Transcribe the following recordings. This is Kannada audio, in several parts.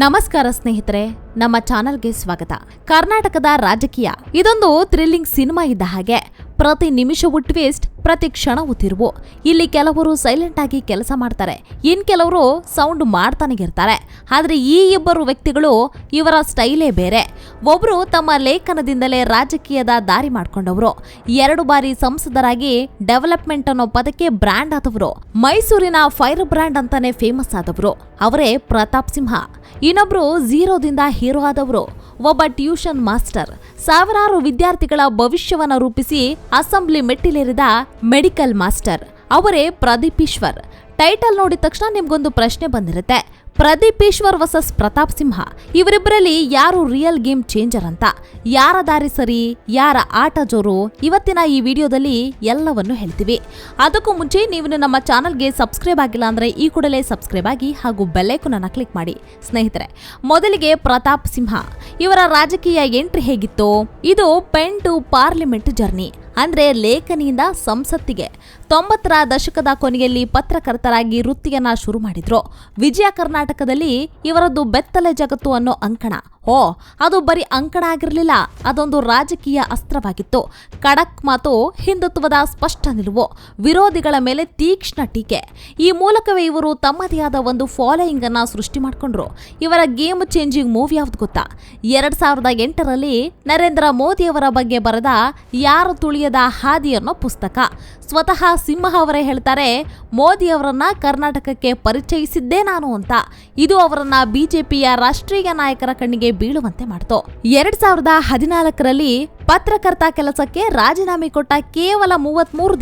ನಮಸ್ಕಾರ ಸ್ನೇಹಿತರೆ, ನಮ್ಮ ಚಾನೆಲ್ಗೆ ಸ್ವಾಗತ. ಕರ್ನಾಟಕದ ರಾಜಕೀಯ ಇದೊಂದು ಥ್ರಿಲ್ಲಿಂಗ್ ಸಿನಿಮಾ ಇದ್ದ ಹಾಗೆ. ಪ್ರತಿ ನಿಮಿಷವೂ ಟ್ವಿಸ್ಟ್, ಪ್ರತಿ ಕ್ಷಣವೂ ತಿರುವು. ಇಲ್ಲಿ ಕೆಲವರು ಸೈಲೆಂಟ್ ಆಗಿ ಕೆಲಸ ಮಾಡ್ತಾರೆ, ಇನ್ ಕೆಲವರು ಸೌಂಡ್ ಮಾಡ್ತಾನೆ ಇರ್ತಾರೆ. ಆದ್ರೆ ಈ ಇಬ್ಬರು ವ್ಯಕ್ತಿಗಳು, ಇವರ ಸ್ಟೈಲೇ ಬೇರೆ. ಒಬ್ರು ತಮ್ಮ ಲೇಖನದಿಂದಲೇ ರಾಜಕೀಯದ ದಾರಿ ಮಾಡ್ಕೊಂಡವರು, 2 ಬಾರಿ ಸಂಸದರಾಗಿ ಡೆವಲಪ್ಮೆಂಟ್ ಅನ್ನೋ ಪದಕ್ಕೆ ಬ್ರ್ಯಾಂಡ್ ಆದವರು, ಮೈಸೂರಿನ ಫೈರ್ ಬ್ರ್ಯಾಂಡ್ ಅಂತಾನೆ ಫೇಮಸ್ ಆದವರು ಅವರೇ ಪ್ರತಾಪ್ ಸಿಂಹ. ಇನ್ನೊಬ್ರು ಝೀರೋದಿಂದ ಹೀರೋ ಆದವರು, ಒಬ್ಬ ಟ್ಯೂಷನ್ ಮಾಸ್ಟರ್, ಸಾವಿರಾರು ವಿದ್ಯಾರ್ಥಿಗಳ ಭವಿಷ್ಯವನ್ನ ರೂಪಿಸಿ ಅಸೆಂಬ್ಲಿ ಮೆಟ್ಟಿಲೇರಿದ ಮೆಡಿಕಲ್ ಮಾಸ್ಟರ್ ಅವರೇ ಪ್ರದೀಪ್ ಈಶ್ವರ್. ಟೈಟಲ್ ನೋಡಿದ ತಕ್ಷಣ ನಿಮ್ಗೊಂದು ಪ್ರಶ್ನೆ ಬಂದಿರುತ್ತೆ, ಪ್ರದೀಪ್ ಈಶ್ವರ್ ವರ್ಸಸ್ ಪ್ರತಾಪ್ ಸಿಂಹ, ಇವರಿಬ್ಬರಲ್ಲಿ ಯಾರು ರಿಯಲ್ ಗೇಮ್ ಚೇಂಜರ್ ಅಂತ. ಯಾರ ದಾರಿ ಸರಿ, ಯಾರ ಆಟ ಜೋರು, ಇವತ್ತಿನ ಈ ವಿಡಿಯೋದಲ್ಲಿ ಎಲ್ಲವನ್ನು ಹೇಳ್ತೀವಿ. ಅದಕ್ಕೂ ಮುಂಚೆ ನೀವು ನಮ್ಮ ಚಾನಲ್ಗೆ ಸಬ್ಸ್ಕ್ರೈಬ್ ಆಗಿಲ್ಲ ಅಂದ್ರೆ ಈ ಕೂಡಲೇ ಸಬ್ಸ್ಕ್ರೈಬ್ ಆಗಿ ಹಾಗೂ ಬೆಲ್ ಐಕಾನ್ ಅನ್ನು ಕ್ಲಿಕ್ ಮಾಡಿ. ಸ್ನೇಹಿತರೆ, ಮೊದಲಿಗೆ ಪ್ರತಾಪ್ ಸಿಂಹ ಇವರ ರಾಜಕೀಯ ಎಂಟ್ರಿ ಹೇಗಿತ್ತು? ಇದು ಪೆನ್ ಟು ಪಾರ್ಲಿಮೆಂಟ್ ಜರ್ನಿ, ಅಂದ್ರೆ ಲೇಖನಿಯಿಂದ ಸಂಸತ್ತಿಗೆ. 90ರ ದಶಕದ ಕೊನೆಯಲ್ಲಿ ಪತ್ರಕರ್ತರಾಗಿ ವೃತ್ತಿಯನ್ನ ಶುರು ಮಾಡಿದ್ರು. ವಿಜಯ ಕರ್ನಾಟಕದಲ್ಲಿ ಇವರದ್ದು ಬೆತ್ತಲೆ ಜಗತ್ತು ಅನ್ನೋ ಅಂಕಣ. ಅದು ಬರೀ ಅಂಕಣ ಆಗಿರಲಿಲ್ಲ, ಅದೊಂದು ರಾಜಕೀಯ ಅಸ್ತ್ರವಾಗಿತ್ತು. ಖಡಕ್ ಮಾತು, ಹಿಂದುತ್ವದ ಸ್ಪಷ್ಟ ನಿಲುವು, ವಿರೋಧಿಗಳ ಮೇಲೆ ತೀಕ್ಷ್ಣ ಟೀಕೆ. ಈ ಮೂಲಕವೇ ಇವರು ತಮ್ಮದೇ ಆದ ಒಂದು ಫಾಲೋಯಿಂಗ್ ಅನ್ನ ಸೃಷ್ಟಿ ಮಾಡ್ಕೊಂಡ್ರು. ಇವರ ಗೇಮ್ ಚೇಂಜಿಂಗ್ ಮೂವಿ ಯಾವ್ದು ಗೊತ್ತಾ? 2008ರಲ್ಲಿ ನರೇಂದ್ರ ಮೋದಿಯವರ ಬಗ್ಗೆ ಬರೆದ ಯಾರು ತುಳಿಯದ ಹಾದಿ ಅನ್ನೋ ಪುಸ್ತಕ. ಸ್ವತಃ ಸಿಂಹ ಅವರೇ ಹೇಳ್ತಾರೆ, ಮೋದಿ ಅವರನ್ನ ಕರ್ನಾಟಕಕ್ಕೆ ಪರಿಚಯಿಸಿದ್ದೇ ನಾನು ಅಂತ. ಇದು ಅವರನ್ನ ಬಿಜೆಪಿಯ ರಾಷ್ಟ್ರೀಯ ನಾಯಕರ ಕಣ್ಣಿಗೆ ಬೀಳುವಂತೆ ಮಾಡಿತು. 2014ರಲ್ಲಿ ಪತ್ರಕರ್ತ ಕೆಲಸಕ್ಕೆ ರಾಜೀನಾಮೆ ಕೊಟ್ಟ ಕೇವಲ 33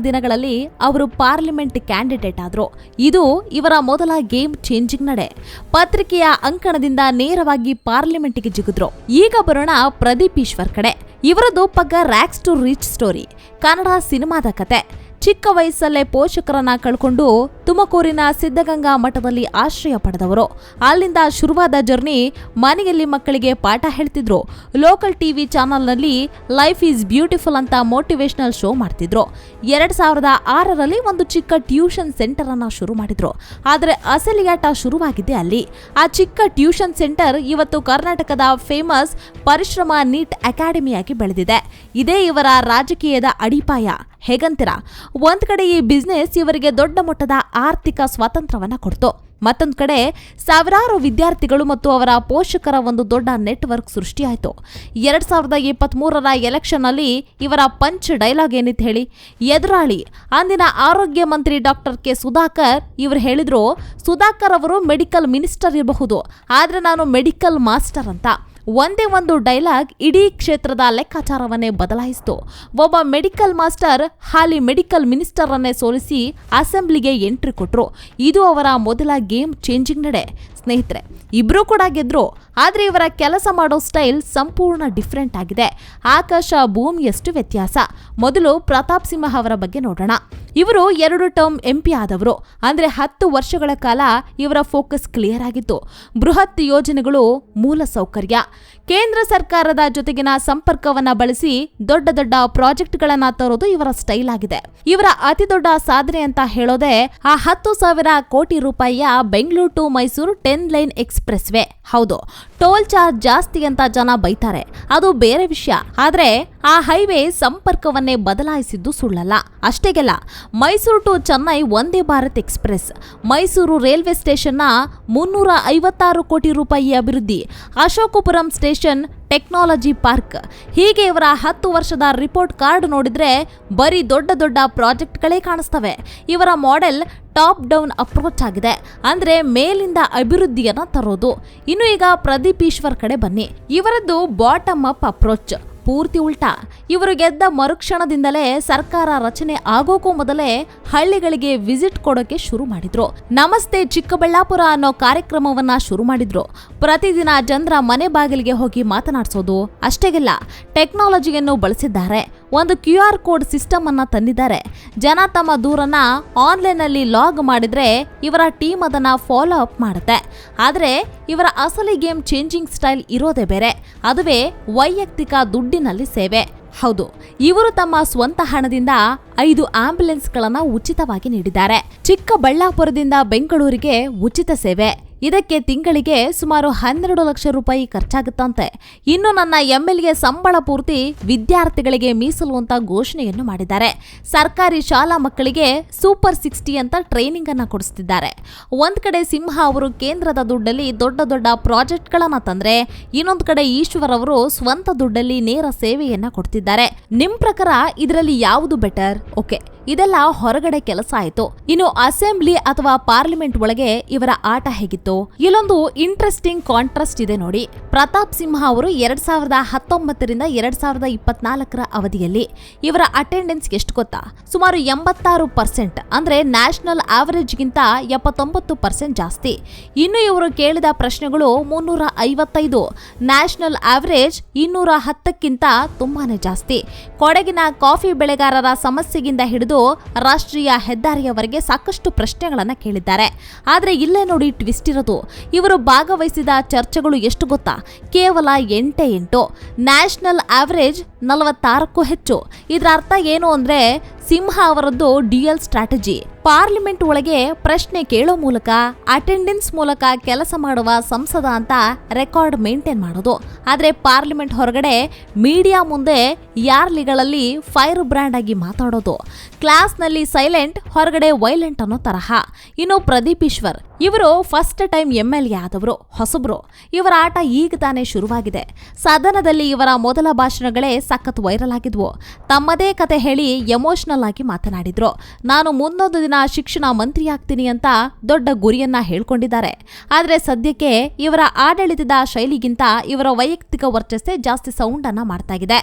ದಿನಗಳಲ್ಲಿ ಅವರು ಪಾರ್ಲಿಮೆಂಟ್ ಕ್ಯಾಂಡಿಡೇಟ್ ಆದ್ರು. ಇದು ಇವರ ಮೊದಲ ಗೇಮ್ ಚೇಂಜಿಂಗ್ ನಡೆ. ಪತ್ರಿಕೆಯ ಅಂಕಣದಿಂದ ನೇರವಾಗಿ ಪಾರ್ಲಿಮೆಂಟ್ಗೆ ಜಿಗಿದ್ರು. ಈಗ ಬರೋಣ ಪ್ರದೀಪ್ ಈಶ್ವರ್ ಕಡೆ. ಇವರದು ಪಗ್ಗ rags to rich story, Kannada ಸಿನಿಮಾದ ಕತೆ. ಚಿಕ್ಕ ವಯಸ್ಸಲ್ಲೇ ಪೋಷಕರನ್ನ ಕಳ್ಕೊಂಡು ತುಮಕೂರಿನ ಸಿದ್ಧಗಂಗಾ ಮಠದಲ್ಲಿ ಆಶ್ರಯ ಪಡೆದವರು. ಅಲ್ಲಿಂದ ಶುರುವಾದ ಜರ್ನಿ. ಮನೆಯಲ್ಲಿ ಮಕ್ಕಳಿಗೆ ಪಾಠ ಹೇಳ್ತಿದ್ರು. ಲೋಕಲ್ ಟಿವಿ ಚಾನಲ್ನಲ್ಲಿ ಲೈಫ್ ಈಸ್ ಬ್ಯೂಟಿಫುಲ್ ಅಂತ ಮೋಟಿವೇಶನಲ್ ಶೋ ಮಾಡ್ತಿದ್ರು. 2006ರಲ್ಲಿ ಒಂದು ಚಿಕ್ಕ ಟ್ಯೂಷನ್ ಸೆಂಟರ್ ಅನ್ನ ಶುರು ಮಾಡಿದ್ರು. ಆದ್ರೆ ಅಸಲಿಯಾಟ ಶುರುವಾಗಿದ್ದೆ ಅಲ್ಲಿ. ಆ ಚಿಕ್ಕ ಟ್ಯೂಷನ್ ಸೆಂಟರ್ ಇವತ್ತು ಕರ್ನಾಟಕದ ಫೇಮಸ್ ಪರಿಶ್ರಮ ನೀಟ್ ಅಕಾಡೆಮಿಯಾಗಿ ಬೆಳೆದಿದೆ. ಇದೇ ಇವರ ರಾಜಕೀಯದ ಅಡಿಪಾಯ. ಹೇಗಂತೀರಾ? ಒಂದ್ ಕಡೆ ಈ ಬಿಸ್ನೆಸ್ ಇವರಿಗೆ ದೊಡ್ಡ ಮಟ್ಟದ ಆರ್ಥಿಕ ಸ್ವಾತಂತ್ರ್ಯವನ್ನ ಕೊಡ್ತು. ಮತ್ತೊಂದು ಕಡೆ ಸಾವಿರಾರು ವಿದ್ಯಾರ್ಥಿಗಳು ಮತ್ತು ಅವರ ಪೋಷಕರ ಒಂದು ದೊಡ್ಡ ನೆಟ್ವರ್ಕ್ ಸೃಷ್ಟಿಯಾಯಿತು. 2023ರ ಎಲೆಕ್ಷನ್ ಅಲ್ಲಿ ಇವರ ಪಂಚ್ ಡೈಲಾಗ್ ಏನಿತ್ತು ಹೇಳಿ? ಎದುರಾಳಿ ಅಂದಿನ ಆರೋಗ್ಯ ಮಂತ್ರಿ ಡಾಕ್ಟರ್ ಕೆ ಸುಧಾಕರ್. ಇವರು ಹೇಳಿದ್ರು, ಸುಧಾಕರ್ ಅವರು ಮೆಡಿಕಲ್ ಮಿನಿಸ್ಟರ್ ಇರಬಹುದು, ಆದ್ರೆ ನಾನು ಮೆಡಿಕಲ್ ಮಾಸ್ಟರ್ ಅಂತ. ಒಂದೇ ಒಂದು ಡೈಲಾಗ್ ಇಡೀ ಕ್ಷೇತ್ರದ ಲೆಕ್ಕಾಚಾರವನ್ನೇ ಬದಲಾಯಿಸಿತು. ಒಬ್ಬ ಮೆಡಿಕಲ್ ಮಾಸ್ಟರ್ ಹಾಲಿ ಮೆಡಿಕಲ್ ಮಿನಿಸ್ಟರ್ ಅನ್ನೇ ಸೋಲಿಸಿ ಅಸೆಂಬ್ಲಿಗೆ ಎಂಟ್ರಿ ಕೊಟ್ರು. ಇದು ಅವರ ಮೊದಲ ಗೇಮ್ ಚೇಂಜಿಂಗ್ ನಡೆ. ಸ್ನೇಹಿತರೆ, ಇಬ್ರು ಕೂಡ ಗೆದ್ರು, ಆದ್ರೆ ಇವರ ಕೆಲಸ ಮಾಡೋ ಸ್ಟೈಲ್ ಸಂಪೂರ್ಣ ಡಿಫ್ರೆಂಟ್ ಆಗಿದೆ. ಆಕಾಶ ಭೂಮಿಯಷ್ಟು ವ್ಯತ್ಯಾಸ. ಮೊದಲು ಪ್ರತಾಪ್ ಸಿಂಹ ಅವರ ಬಗ್ಗೆ ನೋಡೋಣ. ಇವರು 2 ಟರ್ಮ್ MP ಆದವರು. ಅಂದ್ರೆ 10 ವರ್ಷಗಳ ಕಾಲ ಇವರ ಫೋಕಸ್ ಕ್ಲಿಯರ್ ಆಗಿತ್ತು. ಬೃಹತ್ ಯೋಜನೆಗಳು, ಮೂಲ ಸೌಕರ್ಯ, ಕೇಂದ್ರ ಸರ್ಕಾರದ ಜೊತೆಗಿನ ಸಂಪರ್ಕವನ್ನ ಬಳಸಿ ದೊಡ್ಡ ದೊಡ್ಡ ಪ್ರಾಜೆಕ್ಟ್ಗಳನ್ನ ತರೋದು ಇವರ ಸ್ಟೈಲ್ ಆಗಿದೆ. ಇವರ ಅತಿ ದೊಡ್ಡ ಸಾಧನೆ ಅಂತ ಹೇಳೋದೇ ಆ 10,000 ಕೋಟಿ ರೂಪಾಯಿಯ Bengaluru to Mysuru 10 lane expressway ವೇ. ಹೌದು, ಟೋಲ್ ಚಾರ್ಜ್ ಜಾಸ್ತಿ ಅಂತ ಜನ ಬೈತಾರೆ, ಅದು ಬೇರೆ ವಿಷಯ. ಆದ್ರೆ ಆ ಹೈವೇ ಸಂಪರ್ಕವನ್ನೇ ಬದಲಾಯಿಸಿದ್ದು ಸುಳ್ಳಲ್ಲ. ಅಷ್ಟೇಗೆಲ್ಲ Mysuru to Chennai Vande Bharat express, Mysuru railway ಸ್ಟೇಷನ್ನ 356 ಕೋಟಿ ರೂಪಾಯಿ ಅಭಿವೃದ್ಧಿ, ಅಶೋಕಪುರಂ ಸ್ಟೇಷನ್ ಟೆಕ್ನಾಲಜಿ ಪಾರ್ಕ್. ಹೀಗೆ ಇವರ 10 ವರ್ಷದ ರಿಪೋರ್ಟ್ ಕಾರ್ಡ್ ನೋಡಿದ್ರೆ ಬರೀ ದೊಡ್ಡ ದೊಡ್ಡ ಪ್ರಾಜೆಕ್ಟ್ಗಳೇ ಕಾಣಿಸ್ತವೆ. ಇವರ ಮಾಡೆಲ್ ಟಾಪ್ ಡೌನ್ ಅಪ್ರೋಚ್ ಆಗಿದೆ, ಅಂದ್ರೆ ಮೇಲಿಂದ ಅಭಿವೃದ್ಧಿಯನ್ನ ತರೋದು. ಇನ್ನು ಈಗ ಪ್ರದೀಪ್ ಈಶ್ವರ್ ಕಡೆ ಬನ್ನಿ. ಇವರದ್ದು ಬಾಟಮ್ ಅಪ್ ಅಪ್ರೋಚ್, ಪೂರ್ತಿ ಉಲ್ಟಾ. ಇವರು ಗೆದ್ದ ಮರುಕ್ಷಣದಿಂದಲೇ ಸರ್ಕಾರ ರಚನೆ ಆಗೋಕ್ಕೂ ಮೊದಲೇ ಹಳ್ಳಿಗಳಿಗೆ ವಿಸಿಟ್ ಕೊಡೋಕೆ ಶುರು ಮಾಡಿದ್ರು. ನಮಸ್ತೆ ಚಿಕ್ಕಬಳ್ಳಾಪುರ ಅನ್ನೋ ಕಾರ್ಯಕ್ರಮವನ್ನ ಶುರು ಮಾಡಿದ್ರು. ಪ್ರತಿದಿನ ಜನರ ಮನೆ ಬಾಗಿಲಿಗೆ ಹೋಗಿ ಮಾತನಾಡಿಸೋದು. ಅಷ್ಟೇಗೆಲ್ಲ ಟೆಕ್ನಾಲಜಿಯನ್ನು ಬಳಸಿದ್ದಾರೆ. ಒಂದು QR ಕೋಡ್ ಸಿಸ್ಟಮ್ ಅನ್ನ ತಂದಿದ್ದಾರೆ. ಜನ ತಮ್ಮ ದೂರನ್ನ ಆನ್ಲೈನ್ ಅಲ್ಲಿ ಲಾಗ್ ಮಾಡಿದ್ರೆ ಇವರ ಟೀಮ್ ಅದನ್ನ ಫಾಲೋ ಅಪ್ ಮಾಡುತ್ತೆ. ಆದ್ರೆ ಇವರ ಅಸಲಿ ಗೇಮ್ ಚೇಂಜಿಂಗ್ ಸ್ಟೈಲ್ ಇರೋದೇ ಬೇರೆ. ಅದುವೇ ವೈಯಕ್ತಿಕ ದುಡ್ಡಿನಲ್ಲಿ ಸೇವೆ. ಹೌದು, ಇವರು ತಮ್ಮ ಸ್ವಂತ ಹಣದಿಂದ 5 ಆಂಬ್ಯುಲೆನ್ಸ್ಗಳನ್ನ ಉಚಿತವಾಗಿ ನೀಡಿದ್ದಾರೆ. ಚಿಕ್ಕಬಳ್ಳಾಪುರದಿಂದ ಬೆಂಗಳೂರಿಗೆ ಉಚಿತ ಸೇವೆ. ಇದಕ್ಕೆ ತಿಂಗಳಿಗೆ ಸುಮಾರು 12 ಲಕ್ಷ ರೂಪಾಯಿ ಖರ್ಚಾಗುತ್ತಂತೆ. ಇನ್ನು ನನ್ನ ಎಂಎಲ್ಗೆ ಸಂಬಳ ಪೂರ್ತಿ ವಿದ್ಯಾರ್ಥಿಗಳಿಗೆ ಮೀಸಲು ಅಂತ ಘೋಷಣೆಯನ್ನು ಮಾಡಿದ್ದಾರೆ. ಸರ್ಕಾರಿ ಶಾಲಾ ಮಕ್ಕಳಿಗೆ ಸೂಪರ್ 60 ಅಂತ ಟ್ರೈನಿಂಗ್ ಅನ್ನ ಕೊಡಿಸ್ತಿದ್ದಾರೆ. ಒಂದ್ ಕಡೆ ಸಿಂಹ ಅವರು ಕೇಂದ್ರದ ದುಡ್ಡಲ್ಲಿ ದೊಡ್ಡ ದೊಡ್ಡ ಪ್ರಾಜೆಕ್ಟ್ ಗಳನ್ನ ತಂದ್ರೆ, ಇನ್ನೊಂದ್ ಕಡೆ ಈಶ್ವರ್ ಅವರು ಸ್ವಂತ ದುಡ್ಡಲ್ಲಿ ನೇರ ಸೇವೆಯನ್ನ ಕೊಡ್ತಿದ್ದಾರೆ. ನಿಮ್ ಪ್ರಕಾರ ಇದರಲ್ಲಿ ಯಾವುದು ಬೆಟರ್? ಓಕೆ, ಇದೆಲ್ಲ ಹೊರಗಡೆ ಕೆಲಸ ಆಯ್ತು. ಇನ್ನು ಅಸೆಂಬ್ಲಿ ಅಥವಾ ಪಾರ್ಲಿಮೆಂಟ್ ಒಳಗೆ ಇವರ ಆಟ ಹೇಗಿತ್ತು? ಇಲ್ಲೊಂದು ಇಂಟ್ರೆಸ್ಟಿಂಗ್ ಕಾಂಟ್ರಾಸ್ಟ್ ಇದೆ ನೋಡಿ. ಪ್ರತಾಪ್ ಸಿಂಹ ಅವರು 2019ರಿಂದ 2024 ಅವಧಿಯಲ್ಲಿ ಇವರ ಅಟೆಂಡೆನ್ಸ್ ಎಷ್ಟು ಗೊತ್ತಾ? ಸುಮಾರು 86%, ಅಂದ್ರೆ ನ್ಯಾಷನಲ್ ಆವರೇಜ್ ಗಿಂತ 79% ಜಾಸ್ತಿ. ಇನ್ನು ಇವರು ಕೇಳಿದ ಪ್ರಶ್ನೆಗಳು 355, ನ್ಯಾಷನಲ್ ಆವರೇಜ್ 210ಕ್ಕಿಂತ ತುಂಬಾನೇ ಜಾಸ್ತಿ. ಕೊಡಗಿನ ಕಾಫಿ ಬೆಳೆಗಾರರ ಸಮಸ್ಯೆಗಿಂತ ಹಿಡಿದು ರಾಷ್ಟ್ರೀಯ ಹೆದ್ದಾರಿಯವರೆಗೆ ಸಾಕಷ್ಟು ಪ್ರಶ್ನೆಗಳನ್ನ ಕೇಳಿದ್ದಾರೆ. ಆದ್ರೆ ಇಲ್ಲೇ ನೋಡಿ ಟ್ವಿಸ್ಟ್ ಇರೋದು. ಇವರು ಭಾಗವಹಿಸಿದ ಚರ್ಚೆಗಳು ಎಷ್ಟು ಗೊತ್ತಾ? ಕೇವಲ 8. ನ್ಯಾಷನಲ್ ಆವರೇಜ್ 46ಕ್ಕೂ ಹೆಚ್ಚು. ಇದರ ಅರ್ಥ ಏನು ಅಂದ್ರೆ ಸಿಂಹ ಅವರದ್ದು ಡ್ಯುಯಲ್ ಸ್ಟ್ರಾಟಜಿ. ಪಾರ್ಲಿಮೆಂಟ್ ಒಳಗೆ ಪ್ರಶ್ನೆ ಕೇಳೋ ಮೂಲಕ, ಅಟೆಂಡೆನ್ಸ್ ಮೂಲಕ ಕೆಲಸ ಮಾಡುವ ಸಂಸದ ಅಂತ ರೆಕಾರ್ಡ್ ಮೇಂಟೈನ್ ಮಾಡೋದು. ಆದ್ರೆ ಪಾರ್ಲಿಮೆಂಟ್ ಹೊರಗಡೆ ಮೀಡಿಯಾ ಮುಂದೆ ಯಾರ್ಲಿಗಳಲ್ಲಿ ಫೈರ್ ಬ್ರ್ಯಾಂಡ್ ಆಗಿ ಮಾತಾಡೋದು. ಕ್ಲಾಸ್ನಲ್ಲಿ ಸೈಲೆಂಟ್, ಹೊರಗಡೆ ವೈಲೆಂಟ್ ಅನ್ನೋ ತರಹ. ಇನ್ನು ಪ್ರದೀಪ್ ಈಶ್ವರ್ ಇವರು ಫಸ್ಟ್ ಟೈಮ್ ಎಂಎಲ್ಎ ಆದವರು, ಹೊಸಬ್ರು. ಇವರ ಆಟ ಈಗ ತಾನೇ ಶುರುವಾಗಿದೆ. ಸದನದಲ್ಲಿ ಇವರ ಮೊದಲ ಭಾಷಣಗಳೇ ಸಖತ್ ವೈರಲ್ ಆಗಿದ್ವು. ತಮ್ಮದೇ ಕತೆ ಹೇಳಿ ಎಮೋಷನಲ್ ಆಗಿ ಮಾತನಾಡಿದ್ರು. ನಾನು ಮುಂದೊಂದು ದಿನ ಶಿಕ್ಷಣ ಮಂತ್ರಿ ಆಗ್ತೀನಿ ಅಂತ ದೊಡ್ಡ ಗುರಿಯನ್ನ ಹೇಳ್ಕೊಂಡಿದ್ದಾರೆ. ಆದ್ರೆ ಸದ್ಯಕ್ಕೆ ಇವರ ಆಡಳಿತದ ಶೈಲಿಗಿಂತ ಇವರ ವೈಯಕ್ತಿಕ ವರ್ಚಸ್ಸೇ ಜಾಸ್ತಿ ಸೌಂಡ್ ಅನ್ನ ಮಾಡ್ತಾ ಇದೆ.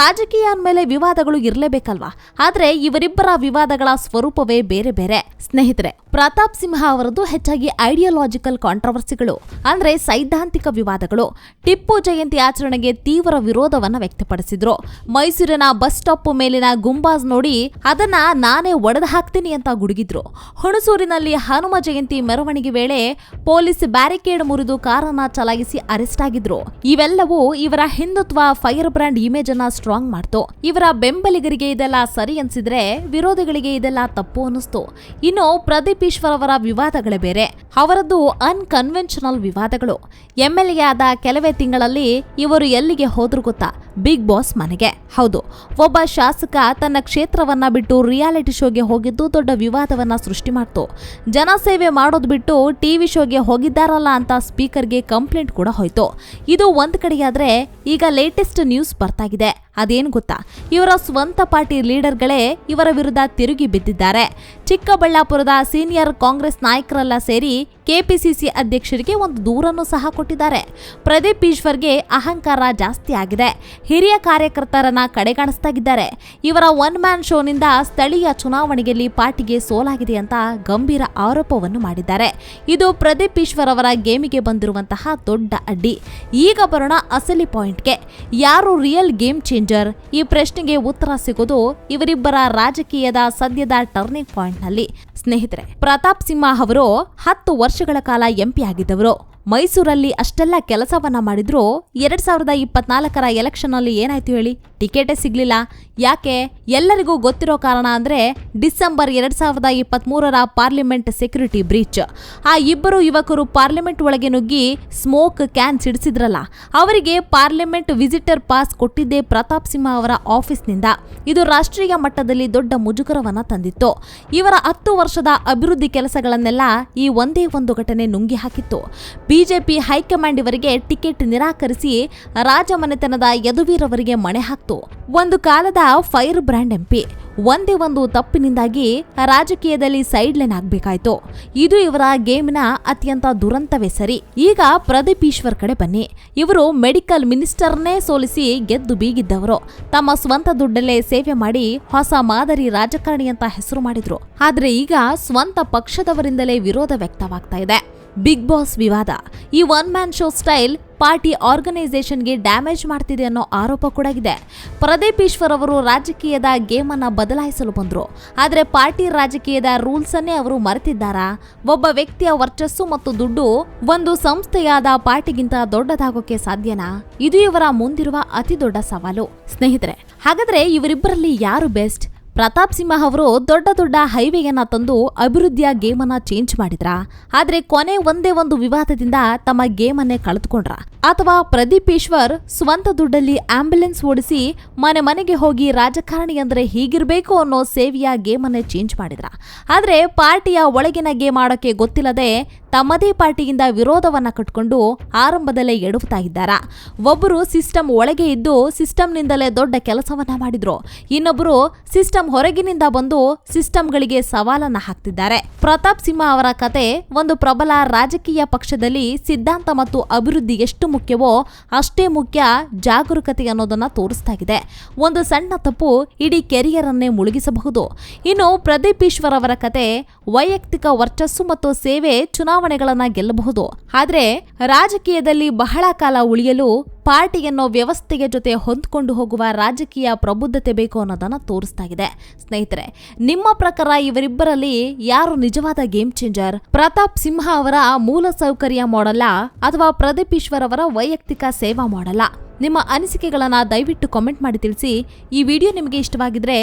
ರಾಜಕೀಯ ಅಂದ್ಮೇಲೆ ವಿವಾದಗಳು ಇರಲೇಬೇಕಲ್ವಾ? ಆದ್ರೆ ಇವರಿಬ್ಬರ ವಿವಾದಗಳ ಸ್ವರೂಪವೇ ಬೇರೆ ಬೇರೆ. ಸ್ನೇಹಿತರೆ, ಪ್ರತಾಪ್ ಸಿಂಹ ಅವರದ್ದು ಹೆಚ್ಚಾಗಿ ಐಡಿಯಾಲಜಿಕಲ್ ಕಾಂಟ್ರವರ್ಸಿಗಳು, ಅಂದ್ರೆ ಸೈದ್ಧಾಂತಿಕ ವಿವಾದಗಳು. ಟಿಪ್ಪು ಜಯಂತಿ ಆಚರಣೆಗೆ ತೀವ್ರ ವಿರೋಧವನ್ನ ವ್ಯಕ್ತಪಡಿಸಿದ್ರು. ಮೈಸೂರಿನ ಬಸ್ ಸ್ಟಾಪ್ ಮೇಲಿನ ಗುಂಬಾಜ್ ನೋಡಿ ಅದನ್ನ ನಾನೇ ಒಡೆದು ಹಾಕ್ತೀನಿ ಅಂತ ಗುಡುಗಿದ್ರು. ಹುಣಸೂರಿನಲ್ಲಿ ಹನುಮ ಜಯಂತಿ ಮೆರವಣಿಗೆ ವೇಳೆ ಪೊಲೀಸ್ ಬ್ಯಾರಿಕೇಡ್ ಮುರಿದು ಕಾರನ್ನ ಚಲಾಯಿಸಿ ಅರೆಸ್ಟ್ ಆಗಿದ್ರು. ಇವೆಲ್ಲವೂ ಇವರ ಹಿಂದುತ್ವ ಫೈರ್ ಬ್ರ್ಯಾಂಡ್ ಇಮೇಜ್ ಅನ್ನ ಸ್ಟ್ರಾಂಗ್ ಮಾಡ್ತು. ಇವರ ಬೆಂಬಲಿಗರಿಗೆ ಇದೆಲ್ಲ ಸರಿ ಅನ್ಸಿದ್ರೆ, ವಿರೋಧಿಗಳಿಗೆ ಇದೆಲ್ಲ ತಪ್ಪು ಅನ್ನಿಸ್ತು. ಇನ್ನು ಪ್ರದೀಪ್ ಈಶ್ವರ್ ಅವರ ವಿವಾದಗಳೇ ಬೇರೆ. ಅವರದ್ದು ಅನ್ಕನ್ವೆನ್ಷನಲ್ ವಿವಾದಗಳು. ಎಂಎಲ್ಎ ಆದ ಕೆಲವೇ ತಿಂಗಳಲ್ಲಿ ಇವರು ಎಲ್ಲಿಗೆ ಹೋದ್ರು ಗೊತ್ತಾ? ಬಿಗ್ ಬಾಸ್ ಮನೆಗೆ. ಹೌದು, ಒಬ್ಬ ಶಾಸಕ ತನ್ನ ಕ್ಷೇತ್ರವನ್ನ ಬಿಟ್ಟು ರಿಯಾಲಿಟಿ ಶೋಗೆ ಹೋಗಿದ್ದು ದೊಡ್ಡ ವಿವಾದವನ್ನ ಸೃಷ್ಟಿ ಮಾಡ್ತು. ಜನಸೇವೆ ಮಾಡೋದು ಬಿಟ್ಟು ಟಿವಿ ಶೋಗೆ ಹೋಗಿದ್ದಾರಲ್ಲ ಅಂತ ಸ್ಪೀಕರ್ಗೆ ಕಂಪ್ಲೇಂಟ್ ಕೂಡ ಹೋಯ್ತು. ಇದು ಒಂದ್ ಕಡೆಯಾದ್ರೆ, ಈಗ ಲೇಟೆಸ್ಟ್ ನ್ಯೂಸ್ ಬರ್ತಾಗಿದೆ. ಅದೇನು ಗೊತ್ತಾ? ಇವರ ಸ್ವಂತ ಪಾರ್ಟಿ ಲೀಡರ್ಗಳೇ ಇವರ ವಿರುದ್ಧ ತಿರುಗಿ ಬಿದ್ದಿದ್ದಾರೆ. ಚಿಕ್ಕಬಳ್ಳಾಪುರದ ಸೀನಿಯರ್ ಕಾಂಗ್ರೆಸ್ ನಾಯಕರೆಲ್ಲ ಸೇರಿ ಕೆಪಿಸಿಸಿ ಅಧ್ಯಕ್ಷರಿಗೆ ಒಂದು ದೂರನ್ನು ಸಹ ಕೊಟ್ಟಿದ್ದಾರೆ. ಪ್ರದೀಪ್ ಈಶ್ವರ್ಗೆ ಅಹಂಕಾರ ಜಾಸ್ತಿ ಆಗಿದೆ. ಹಿರಿಯ ಕಾರ್ಯಕರ್ತರನ್ನ ಕಡೆಗಾಣಿಸ್ತಾಗಿದ್ದಾರೆ. ಇವರ ಒನ್ ಮ್ಯಾನ್ ಶೋನಿಂದ ಸ್ಥಳೀಯ ಚುನಾವಣೆಯಲ್ಲಿ ಪಾರ್ಟಿಗೆ ಸೋಲಾಗಿದೆ ಅಂತ ಗಂಭೀರ ಆರೋಪವನ್ನು ಮಾಡಿದ್ದಾರೆ. ಇದು ಪ್ರದೀಪ್ ಈಶ್ವರ್ ಅವರ ಗೇಮಿಗೆ ಬಂದಿರುವಂತಹ ದೊಡ್ಡ ಅಡ್ಡಿ. ಈಗ ಬರೋಣ ಅಸಲಿ ಪಾಯಿಂಟ್ಗೆ. ಯಾರು ರಿಯಲ್ ಗೇಮ್ ಚೇಂಜರ್? ಈ ಪ್ರಶ್ನೆಗೆ ಉತ್ತರ ಸಿಗೋದು ಇವರಿಬ್ಬರ ರಾಜಕೀಯದ ಸದ್ಯದ ಟರ್ನಿಂಗ್ ಪಾಯಿಂಟ್ ನಲ್ಲಿ. ಸ್ನೇಹಿತರೆ, ಪ್ರತಾಪ್ ಸಿಂಹ ಅವರು 10 ವರ್ಷಗಳ ಕಾಲ ಎಂಪಿ ಆಗಿದ್ದವರು. ಮೈಸೂರಲ್ಲಿ ಅಷ್ಟೆಲ್ಲ ಕೆಲಸವನ್ನ ಮಾಡಿದ್ರು. 2024 ಎಲೆಕ್ಷನ್ ಅಲ್ಲಿ ಏನಾಯ್ತು ಹೇಳಿ? ಟಿಕೆಟೇ ಸಿಗ್ಲಿಲ್ಲ. ಯಾಕೆ? ಎಲ್ಲರಿಗೂ ಗೊತ್ತಿರೋ ಕಾರಣ ಅಂದ್ರೆ ಡಿಸೆಂಬರ್ 2023 ಪಾರ್ಲಿಮೆಂಟ್ ಸೆಕ್ಯೂರಿಟಿ ಬ್ರೀಚ್. ಆ ಇಬ್ಬರು ಯುವಕರು ಪಾರ್ಲಿಮೆಂಟ್ ಒಳಗೆ ನುಗ್ಗಿ ಸ್ಮೋಕ್ ಕ್ಯಾನ್ ಸಿಡಿಸಿದ್ರಲ್ಲ, ಅವರಿಗೆ parliament visitor pass ಕೊಟ್ಟಿದ್ದೇ Pratap Simha ಅವರ ಆಫೀಸ್ನಿಂದ. ಇದು ರಾಷ್ಟ್ರೀಯ ಮಟ್ಟದಲ್ಲಿ ದೊಡ್ಡ ಮುಜುಗರವನ್ನ ತಂದಿತ್ತು. ಇವರ 10 ವರ್ಷದ ಅಭಿವೃದ್ಧಿ ಕೆಲಸಗಳನ್ನೆಲ್ಲ ಈ ಒಂದೇ ಒಂದು ಘಟನೆ ನುಂಗಿ ಹಾಕಿತ್ತು. ಬಿಜೆಪಿ ಹೈಕಮಾಂಡ್ ಇವರಿಗೆ ಟಿಕೆಟ್ ನಿರಾಕರಿಸಿ ರಾಜಮನೆತನದ ಯದುವೀರವರಿಗೆ ಮಣೆ ಹಾಕ್ತು. ಒಂದು ಕಾಲದ ಫೈರ್ ಬ್ರ್ಯಾಂಡ್ ಎಂಪಿ ಒಂದೇ ಒಂದು ತಪ್ಪಿನಿಂದಾಗಿ ರಾಜಕೀಯದಲ್ಲಿ ಸೈಡ್ ಲೈನ್ ಆಗ್ಬೇಕಾಯ್ತು. ಇದು ಇವರ ಗೇಮಿನ ಅತ್ಯಂತ ದುರಂತವೇ ಸರಿ. ಈಗ ಪ್ರದೀಪ್ ಈಶ್ವರ್ ಕಡೆ ಬನ್ನಿ. ಇವರು ಮೆಡಿಕಲ್ ಮಿನಿಸ್ಟರ್ನೇ ಸೋಲಿಸಿ ಗೆದ್ದು ಬೀಗಿದ್ದವರು. ತಮ್ಮ ಸ್ವಂತ ದುಡ್ಡಲ್ಲೇ ಸೇವೆ ಮಾಡಿ ಹೊಸ ಮಾದರಿ ರಾಜಕಾರಣಿ ಅಂತ ಹೆಸರು ಮಾಡಿದ್ರು. ಆದ್ರೆ ಈಗ ಸ್ವಂತ ಪಕ್ಷದವರಿಂದಲೇ ವಿರೋಧ ವ್ಯಕ್ತವಾಗ್ತಾ ಇದೆ. ಬಿಗ್ ಬಾಸ್ ವಿವಾದ. ಈ one man show style party ಆರ್ಗನೈಸೇಷನ್ಗೆ ಡ್ಯಾಮೇಜ್ ಮಾಡ್ತಿದೆ ಅನ್ನೋ ಆರೋಪ ಕೂಡ ಇದೆ. ಪ್ರದೀಪ್ ಈಶ್ವರ್ ಅವರು ರಾಜಕೀಯದ ಗೇಮ್ ಅನ್ನ ಬದಲಾಯಿಸಲು ಬಂದ್ರು. ಆದ್ರೆ ಪಾರ್ಟಿ ರಾಜಕೀಯದ ರೂಲ್ಸ್ ಅನ್ನೇ ಅವರು ಮರೆತಿದ್ದಾರಾ? ಒಬ್ಬ ವ್ಯಕ್ತಿಯ ವರ್ಚಸ್ಸು ಮತ್ತು ದುಡ್ಡು ಒಂದು ಸಂಸ್ಥೆಯಾದ ಪಾರ್ಟಿಗಿಂತ ದೊಡ್ಡದಾಗೋಕೆ ಸಾಧ್ಯನಾ? ಇದು ಇವರ ಮುಂದಿರುವ ಅತಿ ದೊಡ್ಡ ಸವಾಲು. ಸ್ನೇಹಿತರೆ, ಹಾಗಾದ್ರೆ ಇವರಿಬ್ಬರಲ್ಲಿ ಯಾರು ಬೆಸ್ಟ್? ಪ್ರತಾಪ್ ಸಿಂಹ ಅವರು ದೊಡ್ಡ ದೊಡ್ಡ ಹೈವೇಯನ್ನ ತಂದು ಅಭಿವೃದ್ಧಿಯ ಗೇಮನ್ನ ಚೇಂಜ್ ಮಾಡಿದ್ರ, ಆದ್ರೆ ಕೊನೆ ಒಂದೇ ಒಂದು ವಿವಾದದಿಂದ ತಮ್ಮ ಗೇಮನ್ನೇ ಕಳೆದುಕೊಂಡ್ರ, ಅಥವಾ ಪ್ರದೀಪ್ ಈಶ್ವರ್ ಸ್ವಂತ ದುಡ್ಡಲ್ಲಿ ಆಂಬ್ಯುಲೆನ್ಸ್ ಓಡಿಸಿ ಮನೆ ಮನೆಗೆ ಹೋಗಿ ರಾಜಕಾರಣಿ ಅಂದ್ರೆ ಹೀಗಿರ್ಬೇಕು ಅನ್ನೋ ಸೇವೆಯ ಗೇಮನ್ನೇ ಚೇಂಜ್ ಮಾಡಿದ್ರ, ಆದ್ರೆ ಪಾರ್ಟಿಯ ಒಳಗಿನ ಗೇಮ್ ಆಡೋಕೆ ಗೊತ್ತಿಲ್ಲದೆ ತಮ್ಮದೇ ಪಾರ್ಟಿಯಿಂದ ವಿರೋಧವನ್ನ ಕಟ್ಕೊಂಡು ಆರಂಭದಲ್ಲೇ ಎಡುತ್ತಾ ಇದ್ದಾರ. ಒಬ್ಬರು ಸಿಸ್ಟಮ್ ಒಳಗೆ ಇದ್ದು ಸಿಸ್ಟಮ್ನಿಂದಲೇ ದೊಡ್ಡ ಕೆಲಸವನ್ನ ಮಾಡಿದ್ರು, ಇನ್ನೊಬ್ಬರು ಸಿಸ್ಟಮ್ ಹೊರಗಿನಿಂದ ಬಂದು ಸಿಸ್ಟಮ್ಗಳಿಗೆ ಸವಾಲನ್ನ ಹಾಕ್ತಿದ್ದಾರೆ. ಪ್ರತಾಪ್ ಸಿಂಹ ಅವರ ಕತೆ ಒಂದು ಪ್ರಬಲ ರಾಜಕೀಯ ಪಕ್ಷದಲ್ಲಿ ಸಿದ್ಧಾಂತ ಮತ್ತು ಅಭಿವೃದ್ಧಿ ಎಷ್ಟು ಮುಖ್ಯವೋ ಅಷ್ಟೇ ಮುಖ್ಯ ಜಾಗರೂಕತೆ ಅನ್ನೋದನ್ನ ತೋರಿಸ್ತಾ ಇದೆ. ಒಂದು ಸಣ್ಣ ತಪ್ಪು ಇಡೀ ಕೆರಿಯರ್ ಅನ್ನೇ ಮುಳುಗಿಸಬಹುದು. ಇನ್ನು ಪ್ರದೀಪ್ ಈಶ್ವರ್ ಅವರ ಕತೆ ವೈಯಕ್ತಿಕ ವರ್ಚಸ್ಸು ಮತ್ತು ಸೇವೆ ಚುನಾವಣೆಗಳನ್ನ ಗೆಲ್ಲಬಹುದು, ಆದ್ರೆ ರಾಜಕೀಯದಲ್ಲಿ ಬಹಳ ಕಾಲ ಉಳಿಯಲು ಪಾರ್ಟಿಯನ್ನೋ ವ್ಯವಸ್ಥೆಯ ಜೊತೆ ಹೊಂದ್ಕೊಂಡು ಹೋಗುವ ರಾಜಕೀಯ ಪ್ರಬುದ್ಧತೆ ಬೇಕು ಅನ್ನೋದನ್ನ ತೋರಿಸ್ತಾ ಇದೆ. ಸ್ನೇಹಿತರೆ, ನಿಮ್ಮ ಪ್ರಕಾರ ಇವರಿಬ್ಬರಲ್ಲಿ ಯಾರು ನಿಜವಾದ ಗೇಮ್ ಚೇಂಜರ್? ಪ್ರತಾಪ್ ಸಿಂಹ ಅವರ ಮೂಲ ಸೌಕರ್ಯ ಮಾಡಲ್ಲ ಅಥವಾ ಪ್ರದೀಪ್ ಈಶ್ವರ್ ಅವರ ವೈಯಕ್ತಿಕ ಸೇವಾ ಮಾಡಲ್ಲ? ನಿಮ್ಮ ಅನಿಸಿಕೆಗಳನ್ನ ದಯವಿಟ್ಟು ಕಾಮೆಂಟ್ ಮಾಡಿ ತಿಳಿಸಿ. ಈ ವಿಡಿಯೋ ನಿಮಗೆ ಇಷ್ಟವಾಗಿದ್ರೆ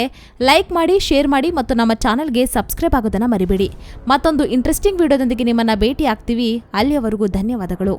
ಲೈಕ್ ಮಾಡಿ, ಶೇರ್ ಮಾಡಿ ಮತ್ತು ನಮ್ಮ ಚಾನೆಲ್ಗೆ ಸಬ್ಸ್ಕ್ರೈಬ್ ಆಗೋದನ್ನ ಮರಿಬೇಡಿ. ಮತ್ತೊಂದು ಇಂಟ್ರೆಸ್ಟಿಂಗ್ ವಿಡಿಯೋದೊಂದಿಗೆ ನಿಮ್ಮನ್ನ ಭೇಟಿ ಆಗ್ತೀವಿ. ಅಲ್ಲಿಯವರೆಗೂ ಧನ್ಯವಾದಗಳು.